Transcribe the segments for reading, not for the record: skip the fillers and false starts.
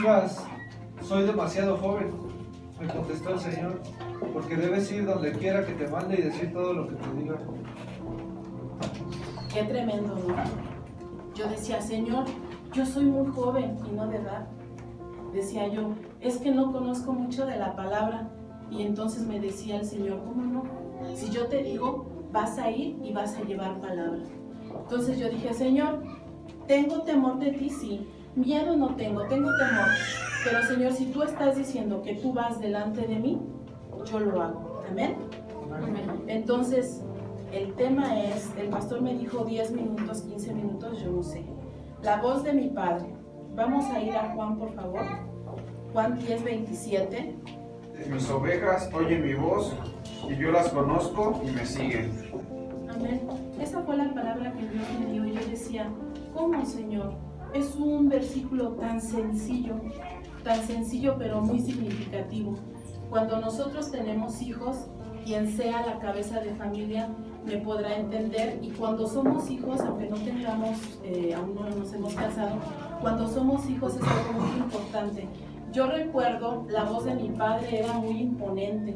digas, soy demasiado joven, me contestó el Señor, porque debes ir donde quiera que te mande y decir todo lo que te diga. Qué tremendo, ¿no? Yo decía, Señor, yo soy muy joven y no de edad. Decía yo, es que no conozco mucho de la palabra. Y entonces me decía el Señor, ¿cómo no? Si yo te digo, vas a ir y vas a llevar palabra. Entonces yo dije, Señor, tengo temor de ti, sí. Miedo no tengo temor. Pero Señor, si tú estás diciendo que tú vas delante de mí, yo lo hago. ¿Amén? Amén. Entonces, el tema es, el pastor me dijo 10 minutos, 15 minutos, yo no sé. La voz de mi Padre. Vamos a ir a Juan, por favor. Juan 10:27. Mis ovejas oyen mi voz y yo las conozco y me siguen. Amén. Esa fue la palabra que Dios me dio y yo decía, ¿cómo, Señor? Es un versículo tan sencillo pero muy significativo. Cuando nosotros tenemos hijos, quien sea la cabeza de familia me podrá entender, y cuando somos hijos, aunque no tengamos, aún no nos hemos casado, cuando somos hijos es algo muy importante. Yo recuerdo, la voz de mi padre era muy imponente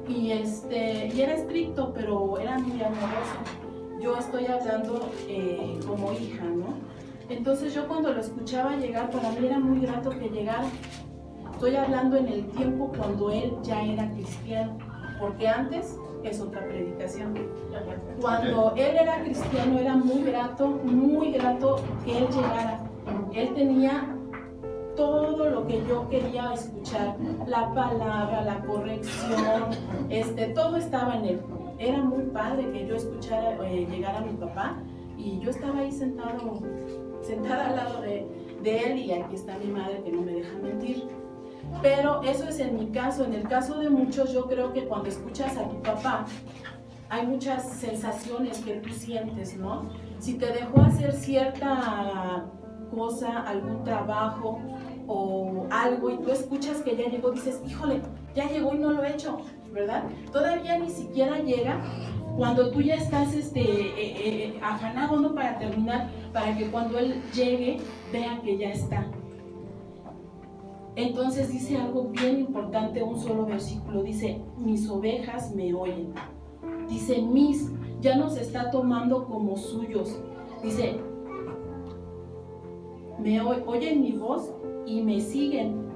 y era estricto, pero era muy amoroso. Yo estoy hablando como hija, ¿no? Entonces yo cuando lo escuchaba llegar, para mí era muy grato que llegara. Estoy hablando en el tiempo cuando él ya era cristiano, porque antes es otra predicación. Cuando él era cristiano era muy grato que él llegara. Él tenía todo lo que yo quería escuchar, la palabra, la corrección, todo estaba en él. Era muy padre que yo escuchara llegar a mi papá y yo estaba ahí sentada al lado de él, y aquí está mi madre que no me deja mentir. Pero eso es en mi caso. En el caso de muchos, yo creo que cuando escuchas a tu papá hay muchas sensaciones que tú sientes, ¿no? Si te dejó hacer cierta cosa, algún trabajo o algo, y tú escuchas que ya llegó, dices, híjole, ya llegó y no lo he hecho, ¿verdad? Todavía ni siquiera llega cuando tú ya estás afanado, ¿no? Para terminar, para que cuando él llegue, vea que ya está. Entonces dice algo bien importante, un solo versículo, dice, mis ovejas me oyen. Dice, ya nos está tomando como suyos. Dice, oyen mi voz y me siguen.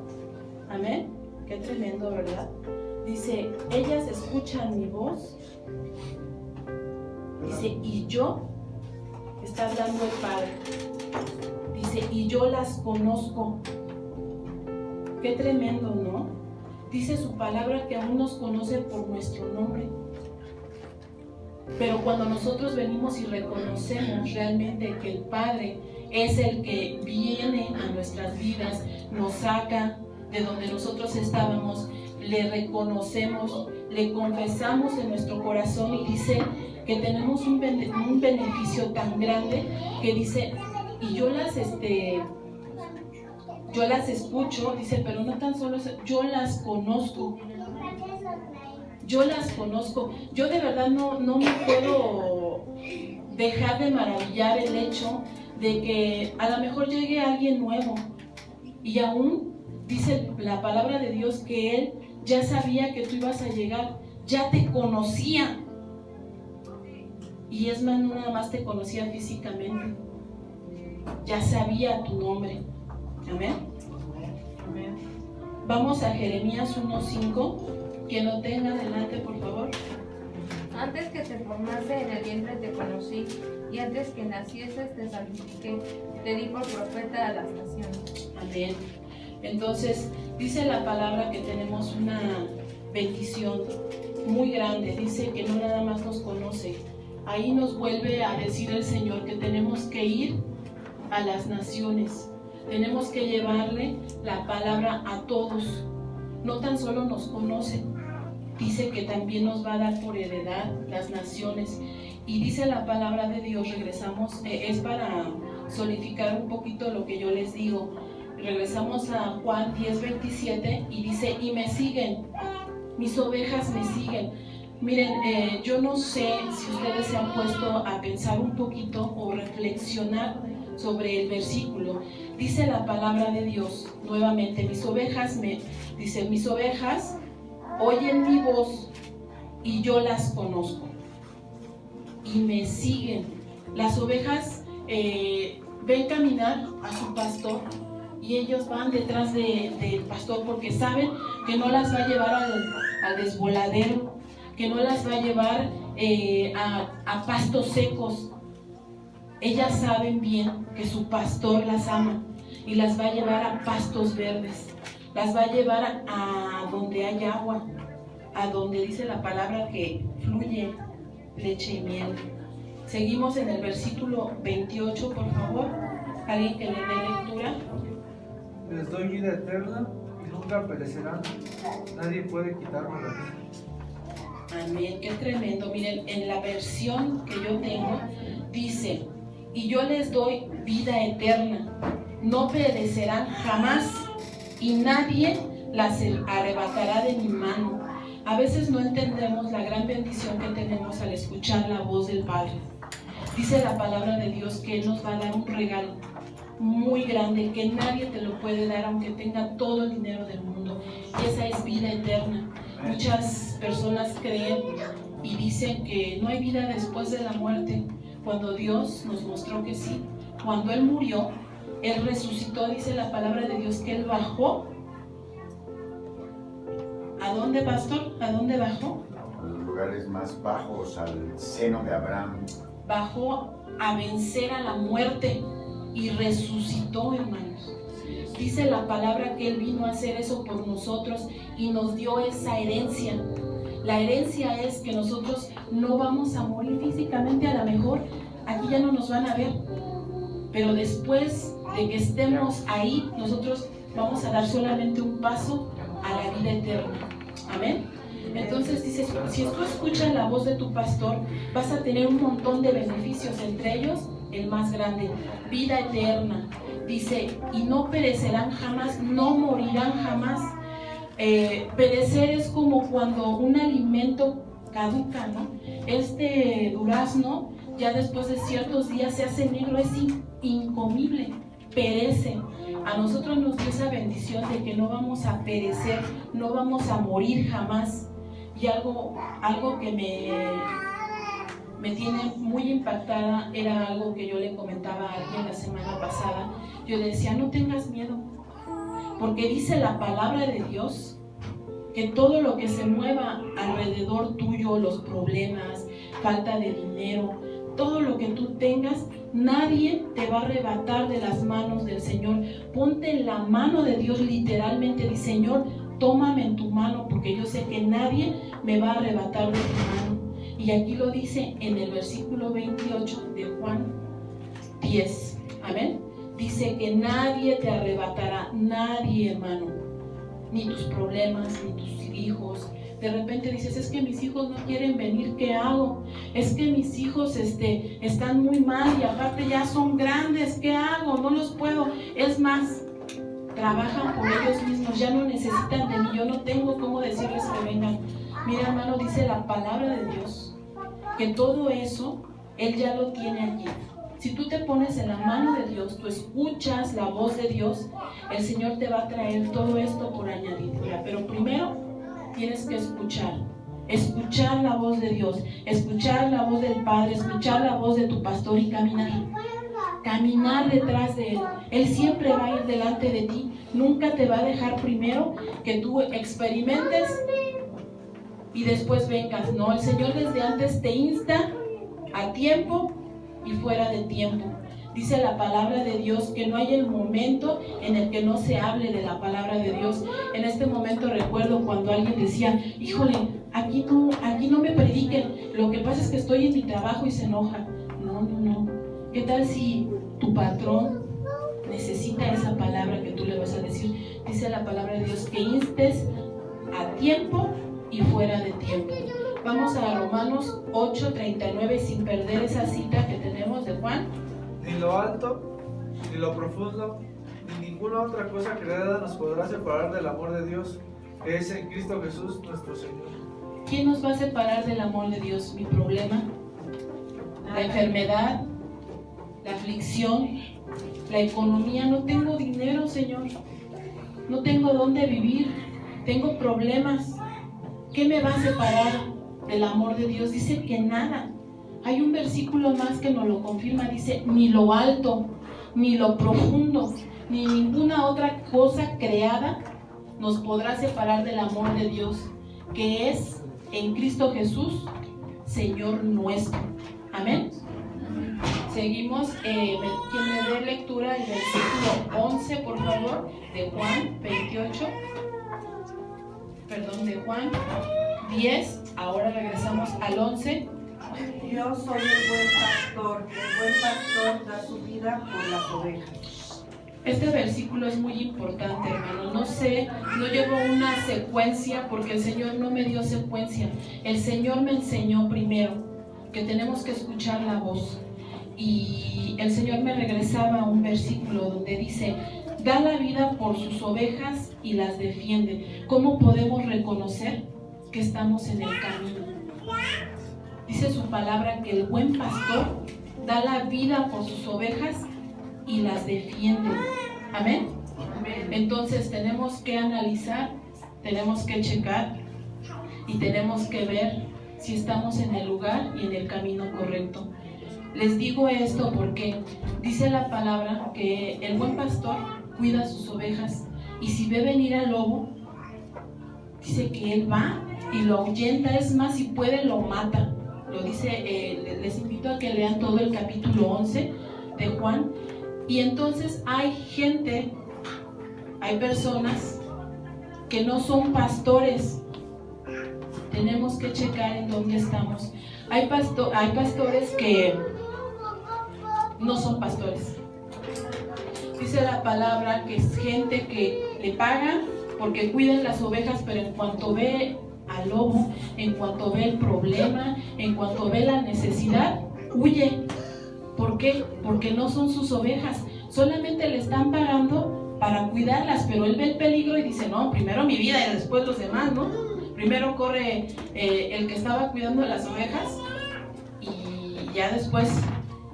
Amén. Qué tremendo, ¿verdad? Dice, ellas escuchan mi voz. Dice, y yo, está hablando el Padre. Dice, y yo las conozco. Qué tremendo, ¿no? Dice su palabra que aún nos conoce por nuestro nombre. Pero cuando nosotros venimos y reconocemos realmente que el Padre es el que viene a nuestras vidas, nos saca de donde nosotros estábamos, le reconocemos, le confesamos en nuestro corazón, y dice que tenemos un beneficio tan grande que dice, y yo las escucho, dice, pero no tan solo eso, yo las conozco. Yo las conozco. Yo de verdad no me puedo dejar de maravillar el hecho de que a lo mejor llegue alguien nuevo y aún dice la palabra de Dios que Él ya sabía que tú ibas a llegar, ya te conocía. Y es más, no nada más te conocía físicamente, ya sabía tu nombre. Amén. Amén. Vamos a Jeremías 1:5. Que lo tenga delante, por favor. Antes que te formase en el vientre te conocí, y antes que nacieses te santifiqué, te di por profeta a las naciones. Amén. Entonces, dice la palabra que tenemos una bendición muy grande. Dice que no nada más nos conoce. Ahí nos vuelve a decir el Señor que tenemos que ir a las naciones. Tenemos que llevarle la palabra a todos. No tan solo nos conoce, dice que también nos va a dar por heredad las naciones. Y dice la palabra de Dios, regresamos, es para solidificar un poquito lo que yo les digo. Regresamos a Juan 10:27 y dice, y me siguen, mis ovejas me siguen. Miren, yo no sé si ustedes se han puesto a pensar un poquito o reflexionar sobre el versículo. Dice la palabra de Dios nuevamente, mis ovejas oyen mi voz y yo las conozco y me siguen. Las ovejas ven caminar a su pastor y ellos van detrás del pastor porque saben que no las va a llevar al desvoladero, que no las va a llevar a pastos secos. Ellas saben bien que su pastor las ama y las va a llevar a pastos verdes, las va a llevar a donde hay agua, a donde dice la palabra que fluye leche y miel. Seguimos en el versículo 28, por favor. Alguien que le dé lectura. Les doy vida eterna y nunca perecerán. Nadie puede quitarme la vida. Amén, qué tremendo. Miren, en la versión que yo tengo dice, y yo les doy vida eterna, no perecerán jamás y nadie las arrebatará de mi mano. A veces no entendemos la gran bendición que tenemos al escuchar la voz del Padre. Dice la palabra de Dios que Él nos va a dar un regalo muy grande que nadie te lo puede dar aunque tenga todo el dinero del mundo, y esa es vida eterna. Muchas personas creen y dicen que no hay vida después de la muerte, cuando Dios nos mostró que sí. Cuando Él murió, Él resucitó, dice la palabra de Dios que Él bajó. ¿A dónde, pastor? ¿A dónde bajó? A los lugares más bajos, al seno de Abraham. Bajó a vencer a la muerte y resucitó, hermanos. Dice la palabra que Él vino a hacer eso por nosotros y nos dio esa herencia. La herencia es que nosotros no vamos a morir físicamente, a lo mejor aquí ya no nos van a ver, pero después de que estemos ahí, nosotros vamos a dar solamente un paso a la vida eterna. Amén. Entonces dice, si tú escuchas la voz de tu pastor, vas a tener un montón de beneficios, entre ellos el más grande, vida eterna. Dice, y no perecerán jamás, no morirán jamás. Perecer es como cuando un alimento caduca, ¿no? Este durazno ya después de ciertos días se hace negro, es incomible, perece. A nosotros nos dio esa bendición de que no vamos a perecer, no vamos a morir jamás. Y algo que me tiene muy impactada era algo que yo le comentaba a alguien la semana pasada. Yo le decía, no tengas miedo, porque dice la palabra de Dios que todo lo que se mueva alrededor tuyo, los problemas, falta de dinero, todo lo que tú tengas, nadie te va a arrebatar de las manos del Señor. Ponte en la mano de Dios, literalmente, dice, Señor, tómame en tu mano, porque yo sé que nadie me va a arrebatar de tu mano. Y aquí lo dice en el versículo 28 de Juan 10. Amén. Dice que nadie te arrebatará, nadie, hermano, ni tus problemas, ni tus hijos. De repente dices, es que mis hijos no quieren venir, ¿qué hago? Es que mis hijos están muy mal y aparte ya son grandes, ¿qué hago? No los puedo. Es más, trabajan por ellos mismos, ya no necesitan de mí, yo no tengo cómo decirles que vengan. Mira, hermano, dice la palabra de Dios que todo eso Él ya lo tiene aquí. Si tú te pones en la mano de Dios, tú escuchas la voz de Dios, el Señor te va a traer todo esto por añadidura. Pero primero tienes que escuchar la voz de Dios, escuchar la voz del Padre, escuchar la voz de tu pastor y caminar detrás de Él. Él siempre va a ir delante de ti, nunca te va a dejar primero que tú experimentes y después vengas. No, el Señor desde antes te insta a tiempo y fuera de tiempo. Dice la palabra de Dios que no hay el momento en el que no se hable de la palabra de Dios. En este momento recuerdo cuando alguien decía, híjole, aquí no me prediquen, lo que pasa es que estoy en mi trabajo, y se enoja. No. ¿Qué tal si tu patrón necesita esa palabra que tú le vas a decir? Dice la palabra de Dios que instes a tiempo y fuera de tiempo. Vamos a Romanos 8:39, sin perder esa cita que tenemos de Juan. Ni lo alto, ni lo profundo, ni ninguna otra cosa creada nos podrá separar del amor de Dios, que es en Cristo Jesús nuestro Señor. ¿Quién nos va a separar del amor de Dios? ¿Mi problema? ¿La enfermedad? ¿La aflicción? la economía, no tengo dinero, Señor, no tengo dónde vivir, tengo problemas. ¿Qué me va a separar del amor de Dios? Dice que nada. Hay un versículo más que nos lo confirma, dice, ni lo alto, ni lo profundo, ni ninguna otra cosa creada nos podrá separar del amor de Dios, que es en Cristo Jesús, Señor nuestro. Amén. Seguimos, quien me dé lectura el versículo 11, por favor, de Juan 28, perdón, de Juan 10, ahora regresamos al 11. Yo soy el buen pastor da su vida por las ovejas. Este versículo es muy importante, hermano. No llevo una secuencia porque el Señor no me dio secuencia. El Señor me enseñó primero que tenemos que escuchar la voz. Y el Señor me regresaba a un versículo donde dice, da la vida por sus ovejas y las defiende. ¿Cómo podemos reconocer que estamos en el camino? Dice su palabra que el buen pastor da la vida por sus ovejas y las defiende. Amén. Entonces tenemos que analizar, tenemos que checar y tenemos que ver si estamos en el lugar y en el camino correcto. Les digo esto porque dice la palabra que el buen pastor cuida sus ovejas y si ve venir al lobo, dice que él va y lo ahuyenta, es más, si puede lo mata. Lo dice, les invito a que lean todo el capítulo 11 de Juan. Y entonces hay gente, hay personas que no son pastores. Tenemos que checar en dónde estamos. Hay pastores que no son pastores. Dice la palabra que es gente que le pagan porque cuidan las ovejas, pero en cuanto ve al lobo, en cuanto ve el problema, en cuanto ve la necesidad, huye. ¿Por qué? Porque no son sus ovejas, solamente le están pagando para cuidarlas, pero él ve el peligro y dice, no, primero mi vida y después los demás, ¿no? Primero corre el que estaba cuidando las ovejas y ya después,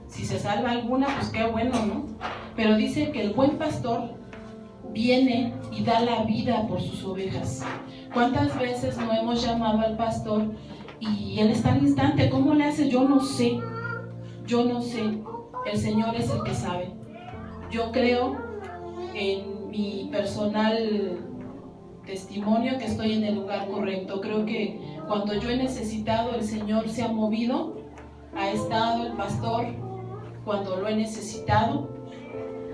si se salva alguna, pues qué bueno, ¿no? Pero dice que el buen pastor viene y da la vida por sus ovejas. ¿Cuántas veces no hemos llamado al pastor y él está al instante? ¿Cómo le hace? Yo no sé. El Señor es el que sabe. Yo creo en mi personal testimonio que estoy en el lugar correcto. Creo que cuando yo he necesitado, el Señor se ha movido, ha estado el pastor cuando lo he necesitado.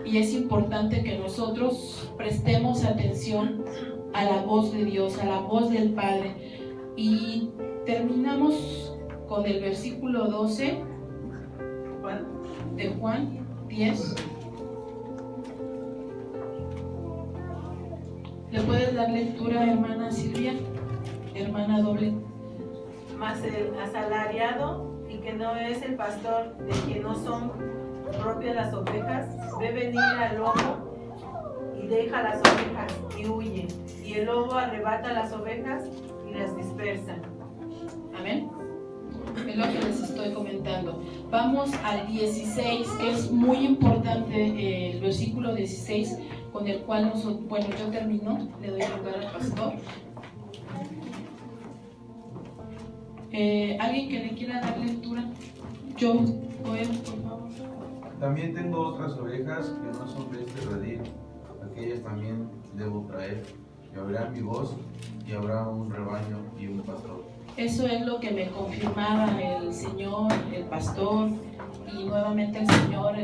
Y es importante que nosotros prestemos atención a la voz de Dios, a la voz del Padre. Y terminamos con el versículo 12 de Juan 10. ¿Le puedes dar lectura, hermana Silvia? Hermana Doble. Mas el asalariado, y que no es el pastor, de quien no son propias las ovejas, ve venir al lobo y deja las ovejas y huye, y el lobo arrebata las ovejas y las dispersa. Amén. Es lo que les estoy comentando. Vamos al 16, que es muy importante, el versículo 16, con el cual yo termino, le doy lugar al pastor. ¿Alguien que le quiera dar lectura? Yo, Joel, por favor. También tengo otras ovejas que no son de este redil, aquellas también debo traer, y oirán mi voz, y habrá un rebaño y un pastor. Eso es lo que me confirmaba el Señor, el pastor, y nuevamente el Señor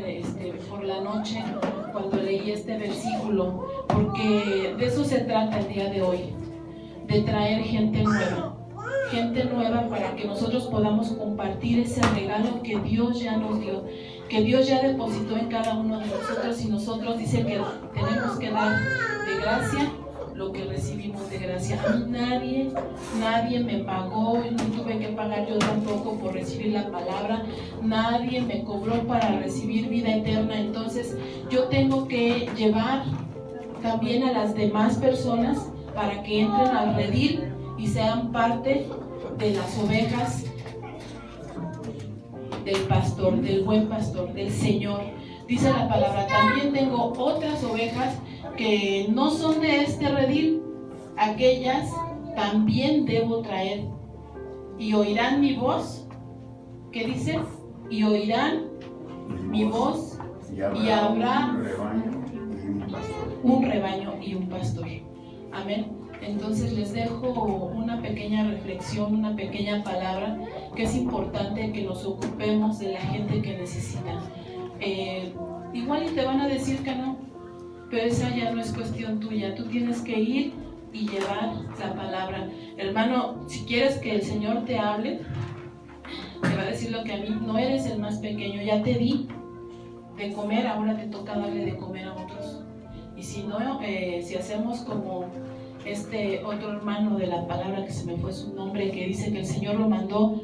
por la noche cuando leí este versículo, porque de eso se trata el día de hoy, de traer gente nueva para que nosotros podamos compartir ese regalo que Dios ya nos dio, que Dios ya depositó en cada uno de nosotros, y nosotros dice que tenemos que dar de gracia lo que recibimos de gracia. A mí nadie me pagó, no tuve que pagar yo tampoco por recibir la palabra, nadie me cobró para recibir vida eterna. Entonces yo tengo que llevar también a las demás personas para que entren al redil y sean parte de las ovejas del pastor, del buen pastor, del Señor. Dice la palabra, también tengo otras ovejas que no son de este redil, aquellas también debo traer, y oirán mi voz. ¿Qué dice? Y oirán mi voz, y habrá un rebaño y un pastor. Amén. Entonces les dejo una pequeña reflexión, una pequeña palabra, que es importante que nos ocupemos de la gente que necesita. Igual y te van a decir que no, pero esa ya no es cuestión tuya. Tú tienes que ir y llevar la palabra. Hermano, si quieres que el Señor te hable, te va a decir lo que a mí: no eres el más pequeño, ya te di de comer, ahora te toca darle de comer a otros. Y si no, si hacemos como este otro hermano de la palabra, que se me fue su nombre, que dice que el Señor lo mandó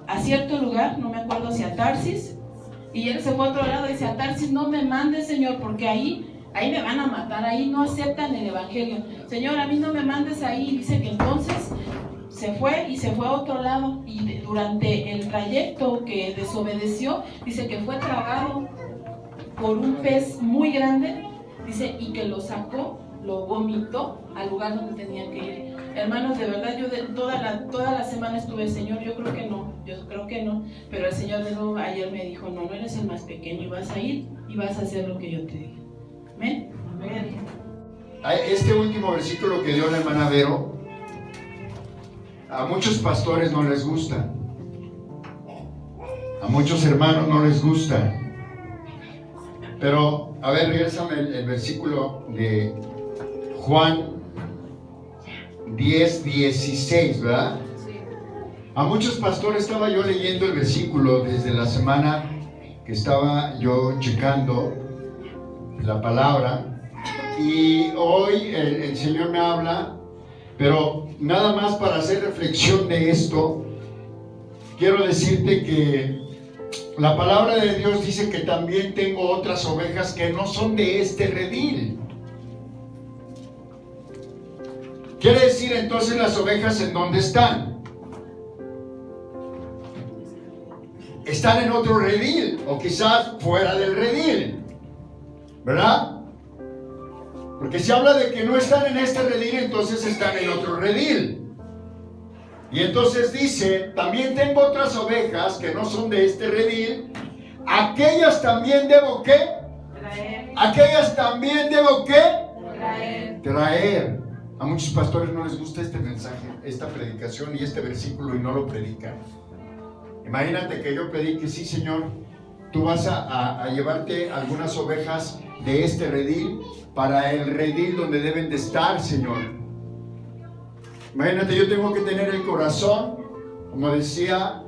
a cierto lugar, no me acuerdo si a Tarsis, y él se fue a otro lado y dice: a Tarsis no me mandes, Señor, porque ahí me van a matar, ahí no aceptan el evangelio. Señor, a mí no me mandes ahí. Dice que entonces se fue a otro lado, y durante el trayecto que desobedeció, dice que fue tragado por un pez muy grande, dice, y que lo sacó, lo vomitó al lugar donde tenía que ir. Hermanos, de verdad, yo toda la semana estuve: Señor, yo creo que no, pero el Señor de nuevo ayer me dijo: no eres el más pequeño, y vas a ir y vas a hacer lo que yo te diga. Amén. Amén. Este último versículo que dio la hermana Vero, a muchos pastores no les gusta, a muchos hermanos no les gusta, pero a ver, regrésame el versículo de Juan 10:16, ¿verdad? Sí. A muchos pastores, estaba yo leyendo el versículo desde la semana que estaba yo checando la palabra, y hoy el Señor me habla, pero nada más para hacer reflexión de esto, quiero decirte que la palabra de Dios dice que también tengo otras ovejas que no son de este redil. Quiere decir entonces, las ovejas, ¿en dónde están? Están en otro redil, o quizás fuera del redil, ¿verdad? Porque si habla de que no están en este redil, entonces están en otro redil. Y entonces dice: también tengo otras ovejas que no son de este redil, aquellas también debo ¿qué? Traer. Aquellas también debo ¿qué? Traer. Traer. A muchos pastores no les gusta este mensaje, esta predicación y este versículo, y no lo predican. Imagínate que yo predique: sí, Señor, tú vas a llevarte algunas ovejas de este redil para el redil donde deben de estar, Señor. Imagínate, yo tengo que tener el corazón, como decía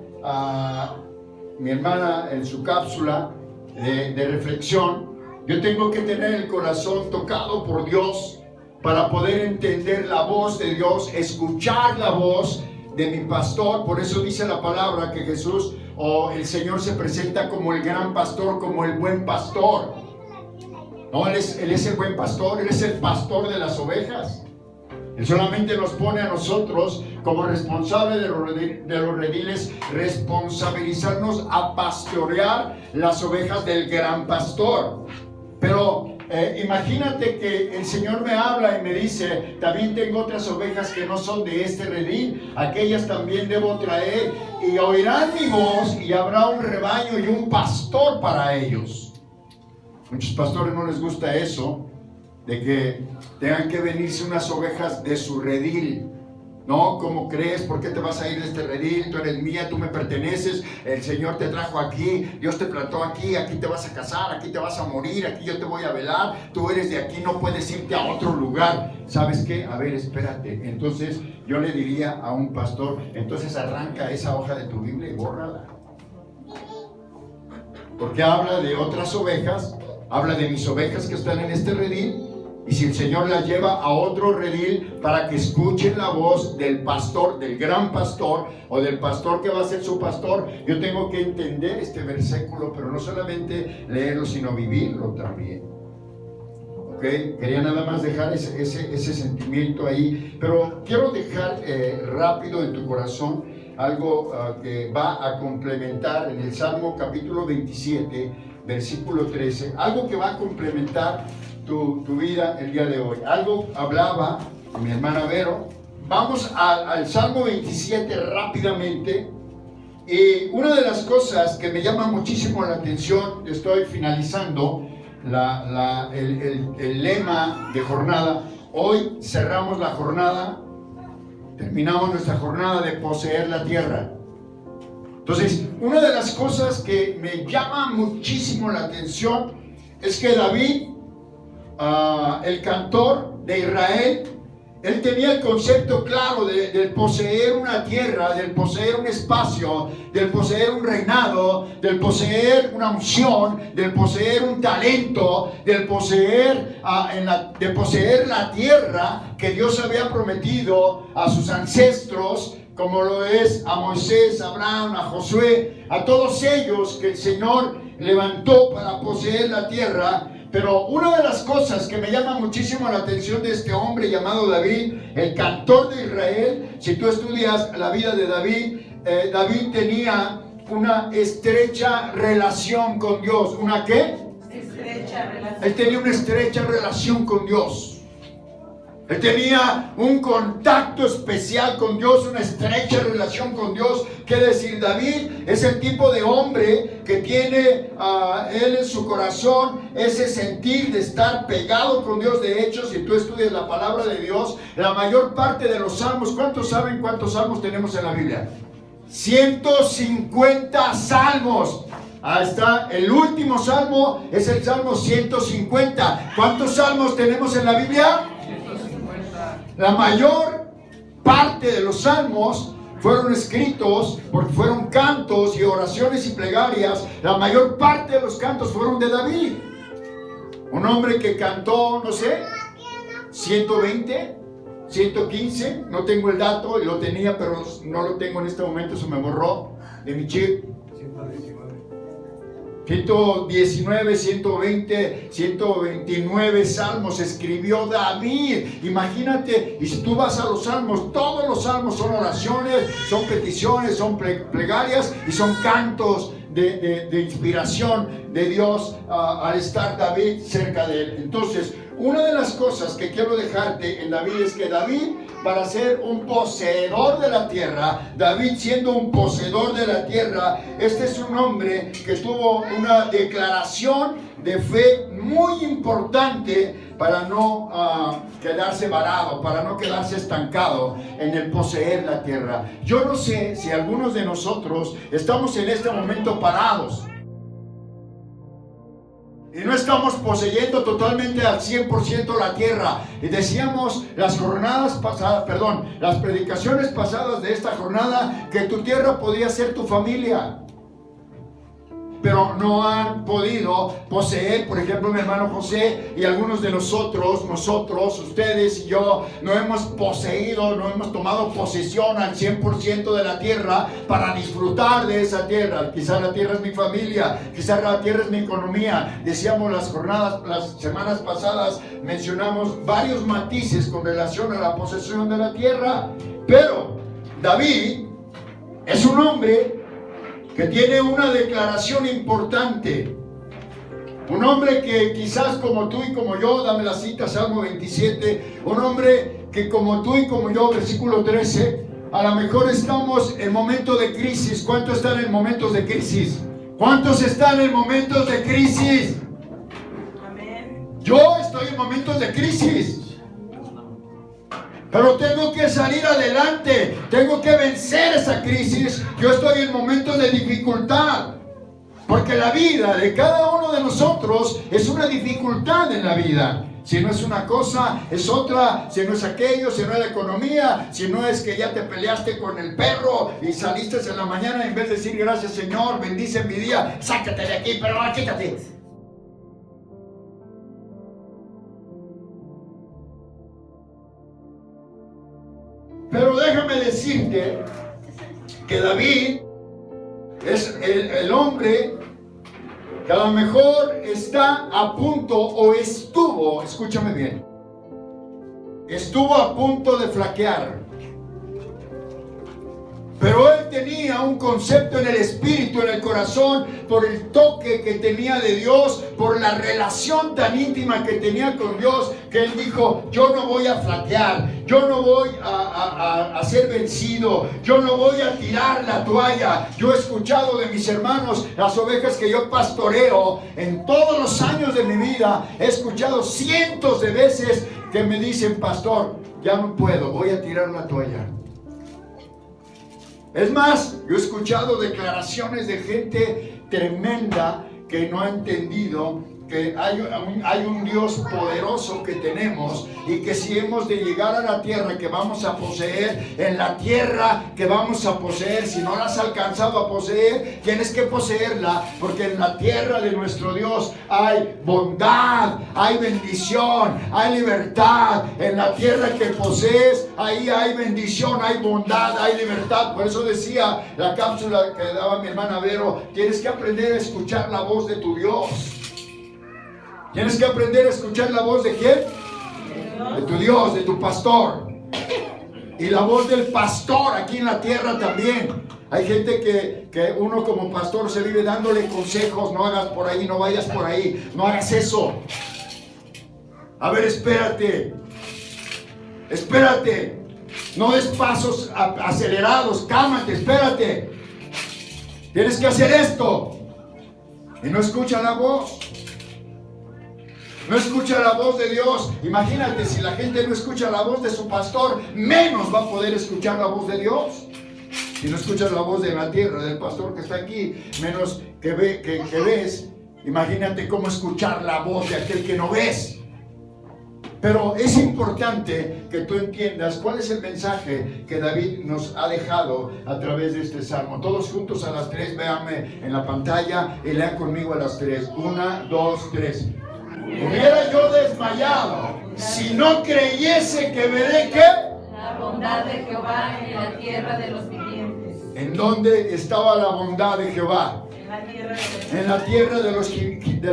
mi hermana en su cápsula de reflexión, yo tengo que tener el corazón tocado por Dios para poder entender la voz de Dios, escuchar la voz de mi pastor. Por eso dice la palabra que Jesús o el Señor se presenta como el gran pastor, como el buen pastor. No, Él es el buen pastor, Él es el pastor de las ovejas. Él solamente nos pone a nosotros como responsables de los rediles, responsabilizarnos a pastorear las ovejas del gran pastor. Pero imagínate que el Señor me habla y me dice: también tengo otras ovejas que no son de este redil, aquellas también debo traer, y oirán mi voz, y habrá un rebaño y un pastor para ellos. Muchos pastores no les gusta eso, de que tengan que venirse unas ovejas de su redil. No, ¿cómo crees? ¿Por qué te vas a ir de este redil? Tú eres mía, tú me perteneces, el Señor te trajo aquí, Dios te plantó aquí, aquí te vas a casar, aquí te vas a morir, aquí yo te voy a velar, tú eres de aquí, no puedes irte a otro lugar. ¿Sabes qué? A ver, espérate. Entonces yo le diría a un pastor: entonces arranca esa hoja de tu Biblia y bórrala. Porque habla de otras ovejas, habla de mis ovejas que están en este redil. Y si el Señor las lleva a otro redil para que escuchen la voz del pastor, del gran pastor, o del pastor que va a ser su pastor, yo tengo que entender este versículo, pero no solamente leerlo, sino vivirlo también. ¿Ok? Quería nada más dejar ese sentimiento ahí, pero quiero dejar rápido en tu corazón algo que va a complementar en el Salmo capítulo 27, versículo 13, algo que va a complementar tu vida el día de hoy. Algo hablaba mi hermana Vero. Vamos al Salmo 27 rápidamente. Y una de las cosas que me llama muchísimo la atención, estoy finalizando el lema de jornada. Hoy cerramos la jornada, terminamos nuestra jornada de poseer la tierra. Entonces, una de las cosas que me llama muchísimo la atención es que David, el cantor de Israel, él tenía el concepto claro del poseer una tierra, del poseer un espacio, del poseer un reinado, del poseer una unción, del poseer un talento, del poseer, de poseer la tierra que Dios había prometido a sus ancestros, como lo es a Moisés, a Abraham, a Josué, a todos ellos que el Señor levantó para poseer la tierra. Pero una de las cosas que me llama muchísimo la atención de este hombre llamado David, el cantor de Israel, si tú estudias la vida de David, David tenía una estrecha relación con Dios. ¿Una qué? Estrecha relación. Él tenía una estrecha relación con Dios. Él tenía un contacto especial con Dios, una estrecha relación con Dios. Quiere decir, David es el tipo de hombre que tiene él en su corazón ese sentir de estar pegado con Dios. De hecho, si tú estudias la palabra de Dios, la mayor parte de los salmos, ¿cuántos saben cuántos salmos tenemos en la Biblia? 150 salmos. Ahí está, el último salmo es el Salmo 150. ¿Cuántos salmos tenemos en la Biblia? La mayor parte de los salmos fueron escritos porque fueron cantos y oraciones y plegarias. La mayor parte de los cantos fueron de David. Un hombre que cantó, no sé, 120, 115, no tengo el dato, lo tenía, pero no lo tengo en este momento, se me borró de mi chip. 119, 120, 129 salmos escribió David. Imagínate, y si tú vas a los salmos, todos los salmos son oraciones, son peticiones, son plegarias y son cantos de inspiración de Dios al estar David cerca de él. Entonces, una de las cosas que quiero dejarte en David es que David, para ser un poseedor de la tierra, David siendo un poseedor de la tierra, este es un hombre que tuvo una declaración de fe muy importante para no quedarse varado, para no quedarse estancado en el poseer la tierra. Yo no sé si algunos de nosotros estamos en este momento parados y no estamos poseyendo totalmente al 100% la tierra. Y decíamos las predicaciones pasadas de esta jornada, que tu tierra podía ser tu familia. Pero no han podido poseer, por ejemplo, mi hermano José y algunos de nosotros, ustedes y yo, no hemos poseído, no hemos tomado posesión al 100% de la tierra para disfrutar de esa tierra. Quizás la tierra es mi familia, quizás la tierra es mi economía. Decíamos las semanas pasadas, mencionamos varios matices con relación a la posesión de la tierra. Pero David es un hombre que tiene una declaración importante. Un hombre que quizás como tú y como yo, dame la cita, Salmo 27, un hombre que como tú y como yo, versículo 13, a lo mejor estamos en momentos de crisis. ¿Cuántos están en momentos de crisis? ¿Cuántos están en momentos de crisis? Amén. Yo estoy en momentos de crisis. Pero tengo que salir adelante, tengo que vencer esa crisis. Yo estoy en momentos de dificultad, porque la vida de cada uno de nosotros es una dificultad en la vida. Si no es una cosa, es otra. Si no es aquello, si no es la economía, si no es que ya te peleaste con el perro y saliste en la mañana, en vez de decir gracias Señor, bendice mi día, sácate de aquí, pero ahora quítate. Pero déjame decirte que David es el hombre que a lo mejor está a punto o estuvo, escúchame bien, estuvo a punto de flaquear. Pero él tenía un concepto en el espíritu, en el corazón. corazón por el toque que tenía de Dios, por la relación tan íntima que tenía con Dios, que él dijo: yo no voy a flaquear, yo no voy a ser vencido, yo no voy a tirar la toalla. Yo he escuchado de mis hermanos, las ovejas que yo pastoreo en todos los años de mi vida, he escuchado cientos de veces que me dicen: pastor, ya no puedo, voy a tirar la toalla. Es más, yo he escuchado declaraciones de gente tremenda que no ha entendido que hay un Dios poderoso que tenemos, y que si hemos de llegar a la tierra que vamos a poseer, en la tierra que vamos a poseer, si no la has alcanzado a poseer, tienes que poseerla, porque en la tierra de nuestro Dios hay bondad, hay bendición, hay libertad. En la tierra que posees, ahí hay bendición, hay bondad, hay libertad. Por eso decía la cápsula que daba mi hermana Vero: tienes que aprender a escuchar la voz de tu Dios. Tienes que aprender a escuchar la voz de ¿quién? De tu Dios, de tu pastor. Y la voz del pastor aquí en la tierra también. Hay gente que uno como pastor se vive dándole consejos: no hagas por ahí, no vayas por ahí, no hagas eso. A ver, espérate. Espérate. No des pasos acelerados, cálmate, espérate. Tienes que hacer esto. Y no escucha la voz. No escucha la voz de Dios. Imagínate, si la gente no escucha la voz de su pastor, menos va a poder escuchar la voz de Dios. Si no escuchas la voz de la tierra, del pastor que está aquí, menos que ves, imagínate cómo escuchar la voz de aquel que no ves. Pero es importante que tú entiendas cuál es el mensaje que David nos ha dejado a través de este salmo. Todos juntos a las 3, véanme en la pantalla y lean conmigo a las 3. 1, 2, 3. Hubiera yo desmayado si no creyese que veré ¿qué? La bondad de Jehová en la tierra de los vivientes. ¿En dónde estaba la bondad de Jehová? En la tierra de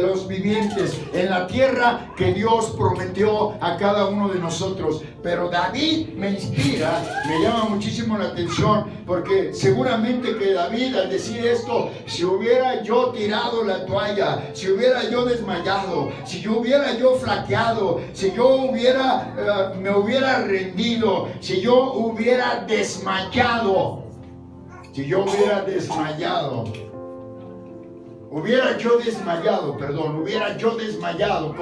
los vivientes, en la tierra que Dios prometió a cada uno de nosotros. Pero David me inspira, me llama muchísimo la atención, porque seguramente que David, al decir esto: si hubiera yo tirado la toalla, si hubiera yo desmayado, si yo hubiera yo flaqueado, si yo me hubiera rendido, si yo hubiera desmayado, hubiera yo desmayado,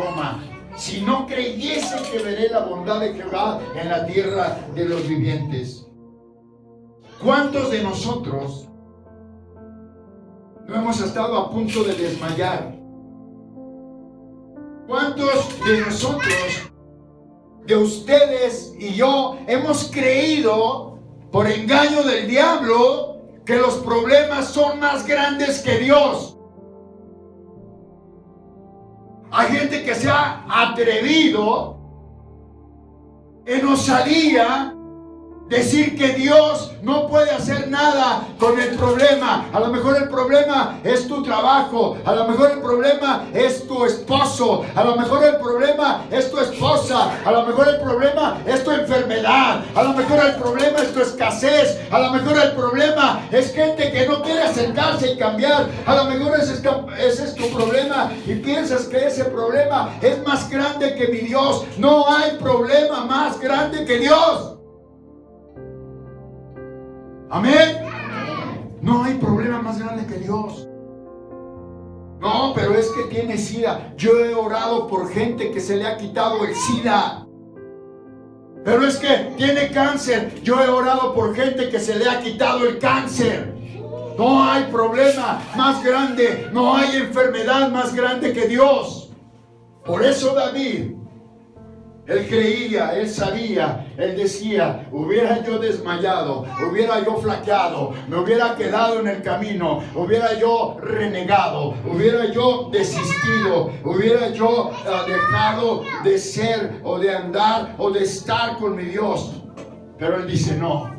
si no creyese que veré la bondad de Jehová en la tierra de los vivientes. ¿Cuántos de nosotros no hemos estado a punto de desmayar? ¿Cuántos de nosotros, de ustedes y yo, hemos creído por engaño del diablo que los problemas son más grandes que Dios? Hay gente que se ha atrevido en osadía decir que Dios no puede hacer nada con el problema. A lo mejor el problema es tu trabajo, a lo mejor el problema es tu esposo, a lo mejor el problema es tu esposa, a lo mejor el problema es tu enfermedad, a lo mejor el problema es tu escasez, a lo mejor el problema es gente que no quiere acercarse y cambiar, a lo mejor ese es tu problema y piensas que ese problema es más grande que mi Dios. No hay problema más grande que Dios. Amén. No hay problema más grande que Dios. No, pero es que tiene SIDA. Yo he orado por gente que se le ha quitado el SIDA. Pero es que tiene cáncer. Yo he orado por gente que se le ha quitado el cáncer. No hay problema más grande, no hay enfermedad más grande que Dios. Por eso David, él creía, él sabía, él decía: hubiera yo desmayado, hubiera yo flaqueado, me hubiera quedado en el camino, hubiera yo renegado, hubiera yo desistido, hubiera yo dejado de ser o de andar o de estar con mi Dios. Pero él dice: no,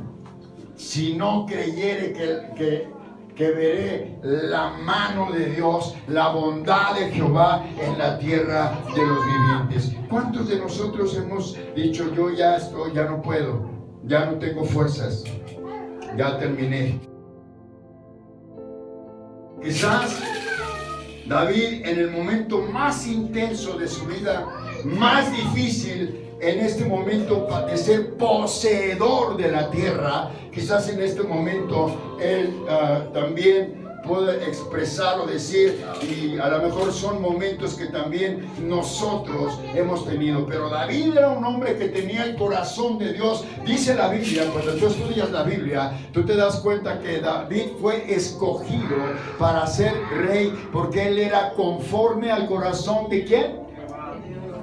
si no creyere que veré la mano de Dios, la bondad de Jehová en la tierra de los vivientes. ¿Cuántos de nosotros hemos dicho: yo ya no puedo, ya no tengo fuerzas, ya terminé? Quizás David, en el momento más intenso de su vida, más difícil en este momento de ser poseedor de la tierra, quizás en este momento él también puede expresar o decir, y a lo mejor son momentos que también nosotros hemos tenido, pero David era un hombre que tenía el corazón de Dios. Dice la Biblia, cuando tú estudias la Biblia, tú te das cuenta que David fue escogido para ser rey, porque él era conforme al corazón ¿de quién?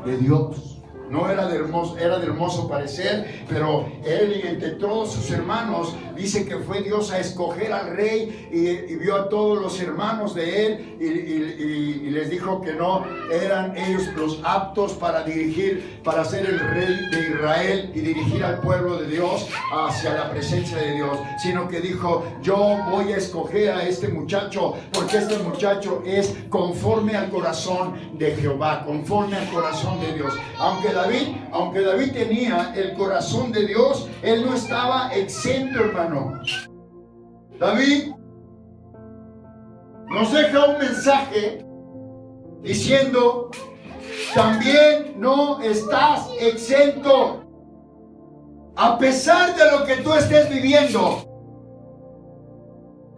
De Dios. No era de hermoso parecer, pero él y entre todos sus hermanos dice que fue Dios a escoger al rey y vio a todos los hermanos de él y les dijo que no eran ellos los aptos para dirigir, para ser el rey de Israel y dirigir al pueblo de Dios hacia la presencia de Dios, sino que dijo, yo voy a escoger a este muchacho porque este muchacho es conforme al corazón de Jehová, conforme al corazón de Dios. Aunque David tenía el corazón de Dios, él no estaba exento, hermano. David nos deja un mensaje diciendo, también no estás exento. A pesar de lo que tú estés viviendo,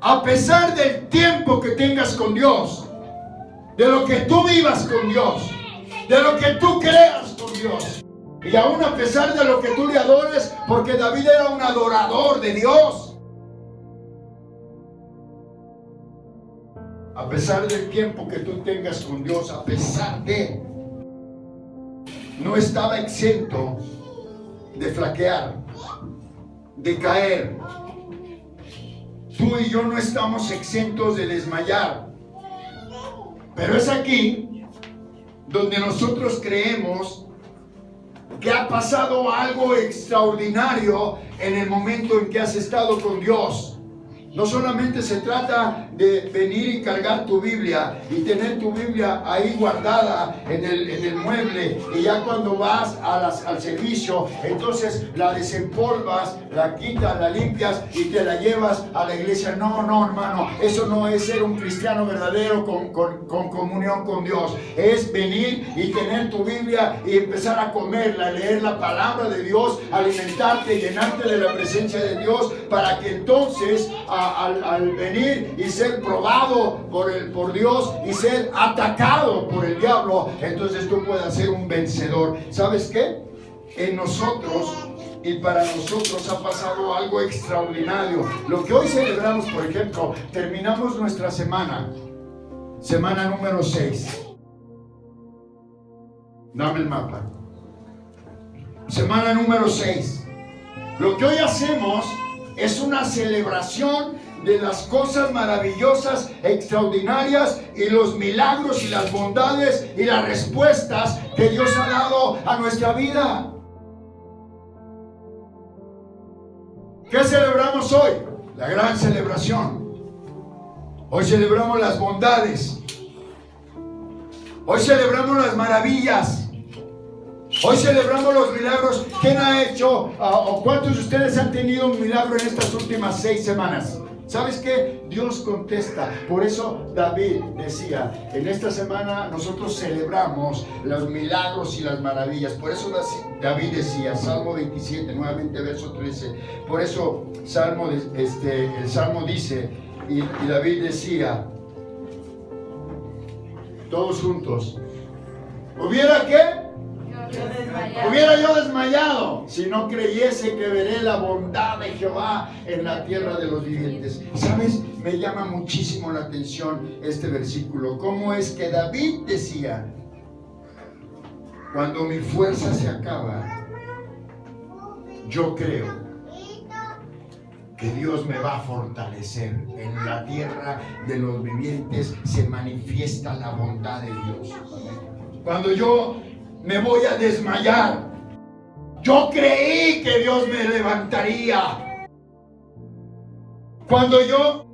a pesar del tiempo que tengas con Dios, de lo que tú vivas con Dios, de lo que tú creas con Dios, y aún a pesar de lo que tú le adores, porque David era un adorador de Dios, a pesar del tiempo que tú tengas con Dios, a pesar de, no estaba exento de flaquear, de caer. Tú y yo no estamos exentos de desmayar, pero es aquí donde nosotros creemos que ha pasado algo extraordinario en el momento en que has estado con Dios. No solamente se trata de venir y cargar tu Biblia y tener tu Biblia ahí guardada en el mueble, y ya cuando vas al servicio, entonces la desempolvas, la quitas, la limpias y te la llevas a la iglesia. No, hermano, eso no es ser un cristiano verdadero con comunión con Dios. Es venir y tener tu Biblia y empezar a comerla, leer la palabra de Dios, alimentarte, llenarte de la presencia de Dios, para que entonces al venir y ser probado por Dios y ser atacado por el diablo, entonces tú puedas ser un vencedor. ¿Sabes qué? En nosotros y para nosotros ha pasado algo extraordinario. Lo que hoy celebramos, por ejemplo, terminamos nuestra semana número 6. Dame el mapa. Semana número 6. Lo que hoy hacemos es una celebración de las cosas maravillosas, extraordinarias, y los milagros y las bondades y las respuestas que Dios ha dado a nuestra vida. ¿Qué celebramos hoy? La gran celebración. Hoy celebramos las bondades. Hoy celebramos las maravillas. Hoy celebramos los milagros. ¿Quién ha hecho o cuántos de ustedes han tenido un milagro en estas últimas 6 semanas? ¿Sabes qué? Dios contesta. Por eso David decía, en esta semana nosotros celebramos los milagros y las maravillas. Por eso David decía, Salmo 27, nuevamente verso 13. Por eso el Salmo dice, y David decía, todos juntos, ¿hubiera qué? Hubiera yo desmayado si no creyese que veré la bondad de Jehová en la tierra de los vivientes. ¿Sabes? Me llama muchísimo la atención este versículo. ¿Cómo es que David decía, cuando mi fuerza se acaba, yo creo que Dios me va a fortalecer? En la tierra de los vivientes se manifiesta la bondad de Dios. Cuando yo me voy a desmayar, yo creí que Dios me levantaría. Cuando yo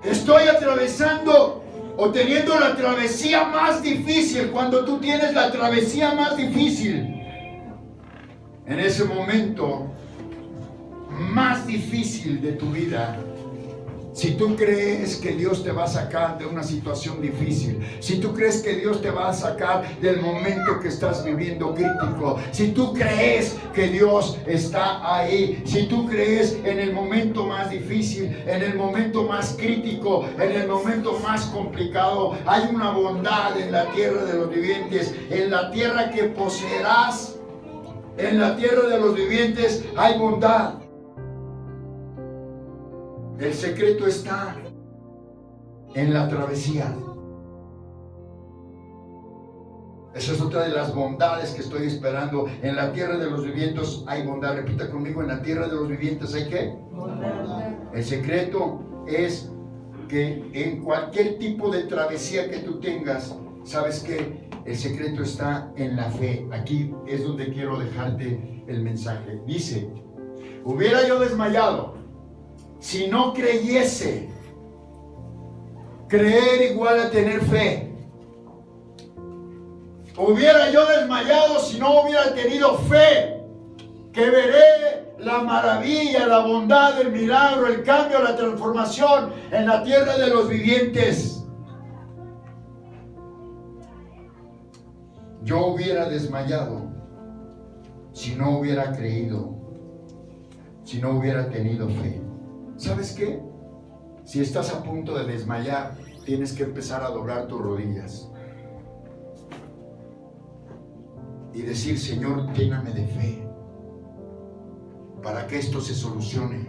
estoy atravesando o teniendo la travesía más difícil, cuando tú tienes la travesía más difícil, en ese momento más difícil de tu vida, Si tú crees que Dios te va a sacar de una situación difícil, si tú crees que Dios te va a sacar del momento que estás viviendo crítico, si tú crees que Dios está ahí, si tú crees en el momento más difícil, en el momento más crítico, en el momento más complicado, hay una bondad en la tierra de los vivientes, en la tierra que poseerás, en la tierra de los vivientes hay bondad. El secreto está en la travesía. Esa es otra de las bondades que estoy esperando. En la tierra de los vivientes hay bondad. Repita conmigo, en la tierra de los vivientes hay ¿qué? Bondad. El secreto es que en cualquier tipo de travesía que tú tengas, ¿sabes qué? El secreto está en la fe. Aquí es donde quiero dejarte el mensaje. Dice, hubiera yo desmayado si no creyese. Creer igual a tener fe. Hubiera yo desmayado si no hubiera tenido fe, que veré la maravilla, la bondad, el milagro, el cambio, la transformación en la tierra de los vivientes. Yo hubiera desmayado si no hubiera creído, si no hubiera tenido fe. ¿Sabes qué? Si estás a punto de desmayar, tienes que empezar a doblar tus rodillas y decir, Señor, lléname de fe para que esto se solucione,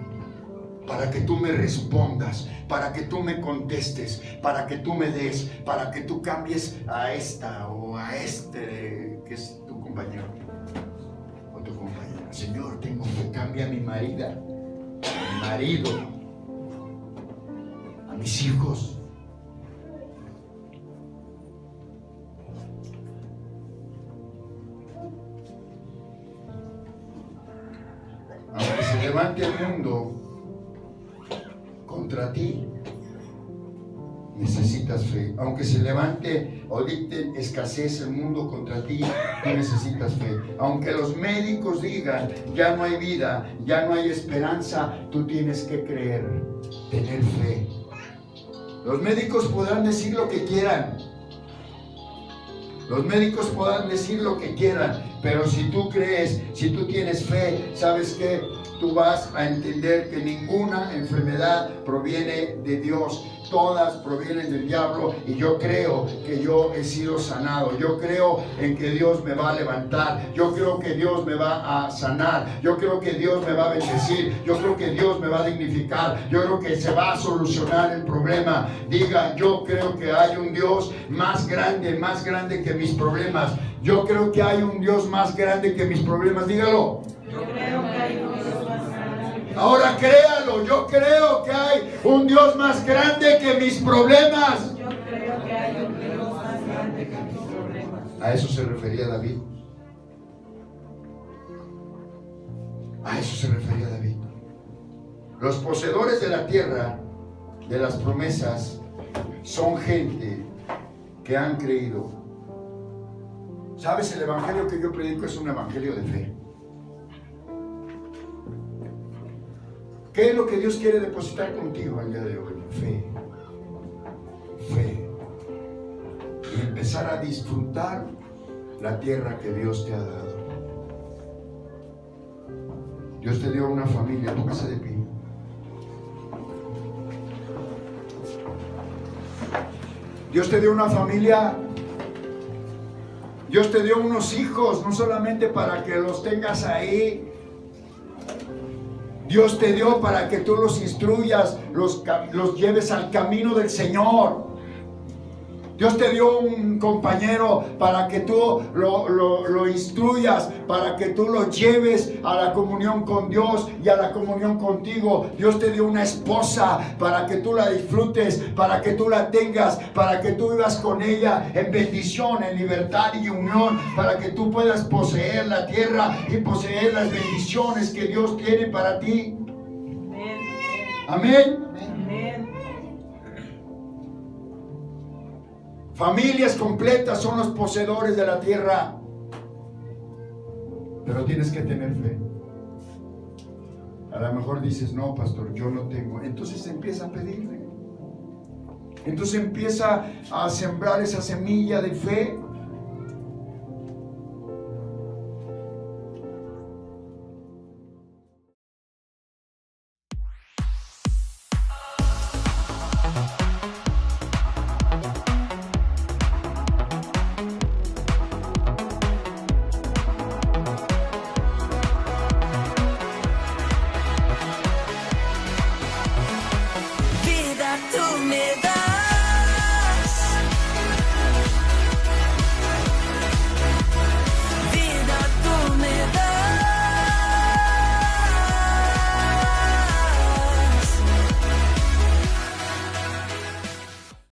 para que tú me respondas, para que tú me contestes, para que tú me des, para que tú cambies a esta o a este que es tu compañero o tu compañera. Señor, tengo fe, cambia a mi marida, a mi marido, a mis hijos. Aunque se levante el mundo contra ti, necesitas fe. Aunque se levante o dicten escasez el mundo contra ti, tú necesitas fe. Aunque los médicos digan, ya no hay vida, ya no hay esperanza, tú tienes que creer, tener fe. Los médicos podrán decir lo que quieran. Los médicos podrán decir lo que quieran, pero si tú crees, si tú tienes fe, ¿sabes qué? Tú vas a entender que ninguna enfermedad proviene de Dios. Todas provienen del diablo, y yo creo que yo he sido sanado. Yo creo en que Dios me va a levantar. Yo creo que Dios me va a sanar. Yo creo que Dios me va a bendecir. Yo creo que Dios me va a dignificar. Yo creo que se va a solucionar el problema. Diga, yo creo que hay un Dios más grande que mis problemas. Yo creo que hay un Dios más grande que mis problemas. Dígalo. Yo creo que hay un Dios más grande. Ahora créalo, yo creo que hay un Dios más grande que mis problemas. Yo creo que hay un Dios más grande que mis problemas. A eso se refería David. A eso se refería David. Los poseedores de la tierra, de las promesas, son gente que han creído. ¿Sabes? El evangelio que yo predico es un evangelio de fe. ¿Qué es lo que Dios quiere depositar contigo el día de hoy? Fe. Fe. Y empezar a disfrutar la tierra que Dios te ha dado. Dios te dio una familia, póngase de pie. Dios te dio una familia. Dios te dio unos hijos, no solamente para que los tengas ahí. Dios te dio para que tú los instruyas, los lleves al camino del Señor. Dios te dio un compañero para que tú lo instruyas, para que tú lo lleves a la comunión con Dios y a la comunión contigo. Dios te dio una esposa para que tú la disfrutes, para que tú la tengas, para que tú vivas con ella en bendición, en libertad y unión, para que tú puedas poseer la tierra y poseer las bendiciones que Dios tiene para ti. Amén. Amén. Familias completas son los poseedores de la tierra. Pero tienes que tener fe. A lo mejor dices, no, pastor, yo no tengo. Entonces empieza a pedirle. Entonces empieza a sembrar esa semilla de fe